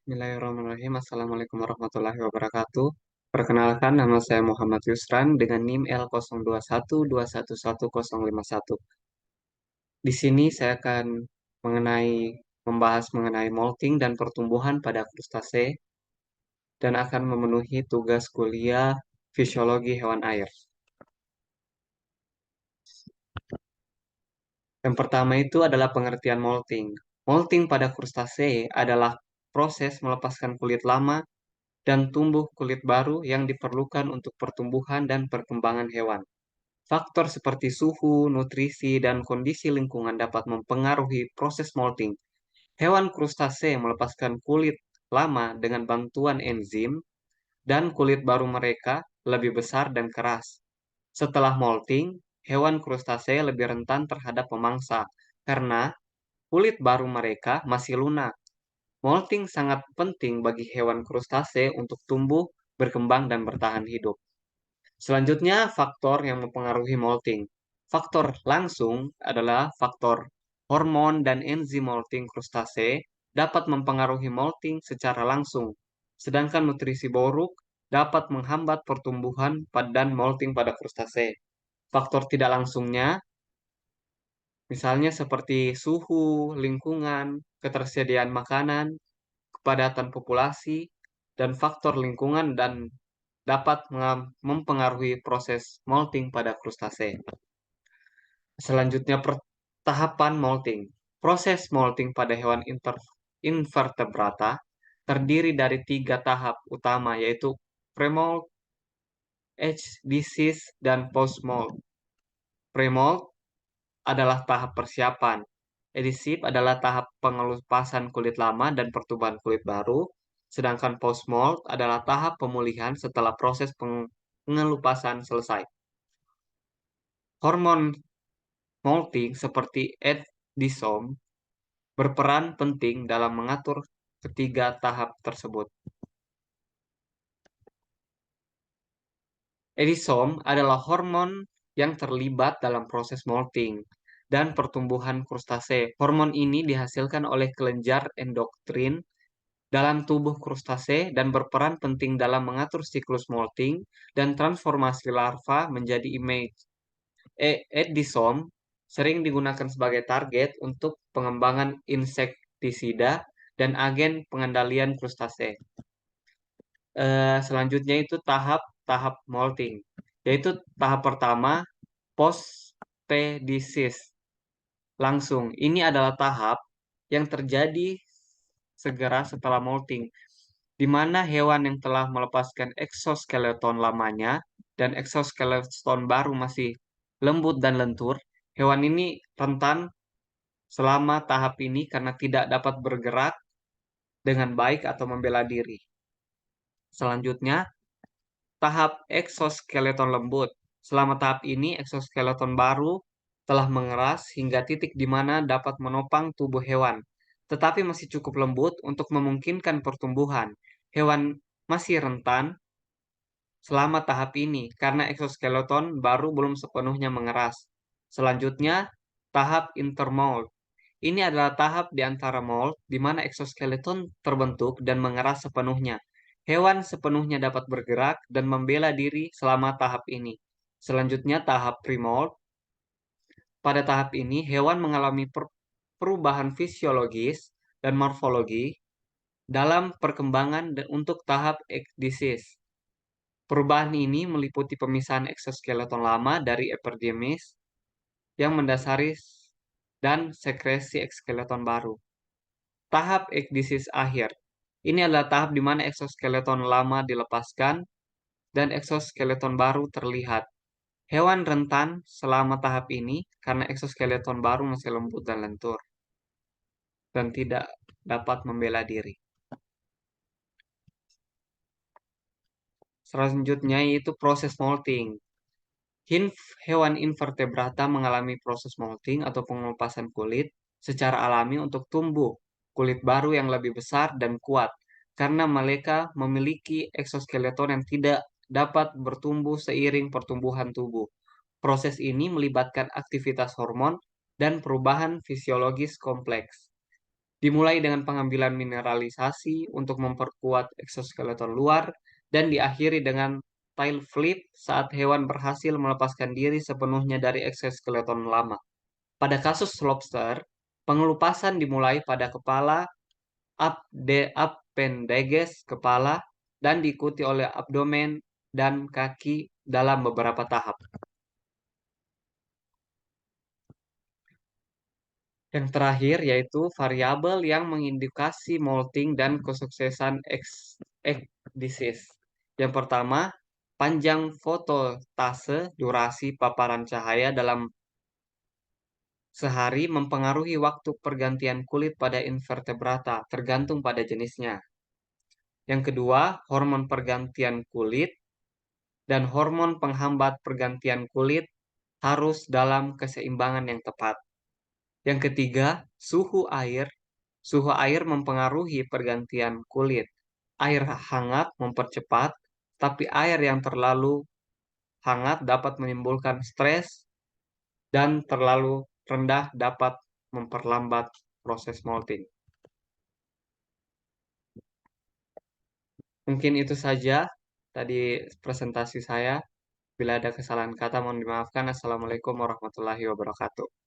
Bismillahirrahmanirrahim. Assalamualaikum warahmatullahi wabarakatuh. Perkenalkan, nama saya Muhammad Yusran dengan NIM L0212111051. Di sini saya akan membahas mengenai molting dan pertumbuhan pada krustase dan akan memenuhi tugas kuliah fisiologi hewan air. Yang pertama itu adalah pengertian molting. Molting pada krustase adalah proses melepaskan kulit lama dan tumbuh kulit baru yang diperlukan untuk pertumbuhan dan perkembangan hewan. Faktor seperti suhu, nutrisi, dan kondisi lingkungan dapat mempengaruhi proses molting. Hewan krustase melepaskan kulit lama dengan bantuan enzim, dan kulit baru mereka lebih besar dan keras. Setelah molting, hewan krustase lebih rentan terhadap pemangsa karena kulit baru mereka masih lunak. Molting sangat penting bagi hewan krustase untuk tumbuh, berkembang, dan bertahan hidup. Selanjutnya, faktor yang mempengaruhi molting. Faktor langsung adalah faktor hormon dan enzim molting krustase dapat mempengaruhi molting secara langsung, sedangkan nutrisi buruk dapat menghambat pertumbuhan dan molting pada krustase. Faktor tidak langsungnya, misalnya seperti suhu, lingkungan, ketersediaan makanan, kepadatan populasi, dan faktor lingkungan dan dapat mempengaruhi proses molting pada krustase. Selanjutnya, tahapan molting. Proses molting pada hewan invertebrata terdiri dari 3 tahap utama, yaitu premolt, age disease, dan postmolt. Premolt adalah tahap persiapan. Adhesive adalah tahap pengelupasan kulit lama dan pertumbuhan kulit baru, sedangkan postmolt adalah tahap pemulihan setelah proses pengelupasan selesai. Hormon molting seperti edisone berperan penting dalam mengatur ketiga tahap tersebut. Edisone adalah hormon yang terlibat dalam proses molting dan pertumbuhan krustase. Hormon ini dihasilkan oleh kelenjar endokrin dalam tubuh krustase dan berperan penting dalam mengatur siklus molting dan transformasi larva menjadi image. Edisone sering digunakan sebagai target untuk pengembangan insektisida dan agen pengendalian krustase. Selanjutnya itu tahap molting, yaitu tahap pertama postpedisis. Langsung, ini adalah tahap yang terjadi segera setelah molting, di mana hewan yang telah melepaskan eksoskeleton lamanya dan eksoskeleton baru masih lembut dan lentur. Hewan ini rentan selama tahap ini karena tidak dapat bergerak dengan baik atau membela diri. Selanjutnya, tahap eksoskeleton lembut. Selama tahap ini, eksoskeleton baru telah mengeras hingga titik di mana dapat menopang tubuh hewan, tetapi masih cukup lembut untuk memungkinkan pertumbuhan. Hewan masih rentan selama tahap ini karena eksoskeleton baru belum sepenuhnya mengeras. Selanjutnya, tahap intermold. Ini adalah tahap di antara mold di mana eksoskeleton terbentuk dan mengeras sepenuhnya. Hewan sepenuhnya dapat bergerak dan membela diri selama tahap ini. Selanjutnya, tahap premold. Pada tahap ini, hewan mengalami perubahan fisiologis dan morfologi dalam perkembangan untuk tahap ekdisis. Perubahan ini meliputi pemisahan eksoskeleton lama dari epidermis yang mendasari dan sekresi eksoskeleton baru. Tahap ekdisis akhir. Ini adalah tahap di mana eksoskeleton lama dilepaskan dan eksoskeleton baru terlihat. Hewan rentan selama tahap ini karena eksoskeleton baru masih lembut dan lentur dan tidak dapat membela diri. Selanjutnya yaitu proses molting. Hewan invertebrata mengalami proses molting atau pengelupasan kulit secara alami untuk tumbuh kulit baru yang lebih besar dan kuat karena mereka memiliki eksoskeleton yang tidak dapat bertumbuh seiring pertumbuhan tubuh. Proses ini melibatkan aktivitas hormon dan perubahan fisiologis kompleks. Dimulai dengan pengambilan mineralisasi untuk memperkuat eksoskeleton luar dan diakhiri dengan tail flip saat hewan berhasil melepaskan diri sepenuhnya dari eksoskeleton lama. Pada kasus lobster, pengelupasan dimulai pada kepala, appendages kepala, dan diikuti oleh abdomen dan kaki dalam beberapa tahap. Yang terakhir yaitu variabel yang mengindikasi molting dan kesuksesan ekdisis. Yang pertama, panjang fototase durasi paparan cahaya dalam sehari mempengaruhi waktu pergantian kulit pada invertebrata, tergantung pada jenisnya. Yang kedua, hormon pergantian kulit dan hormon penghambat pergantian kulit harus dalam keseimbangan yang tepat. Yang ketiga, suhu air. Suhu air mempengaruhi pergantian kulit. Air hangat mempercepat, tapi air yang terlalu hangat dapat menimbulkan stres dan terlalu rendah dapat memperlambat proses molting. Mungkin itu saja tadi presentasi saya. Bila ada kesalahan kata mohon dimaafkan. Assalamualaikum warahmatullahi wabarakatuh.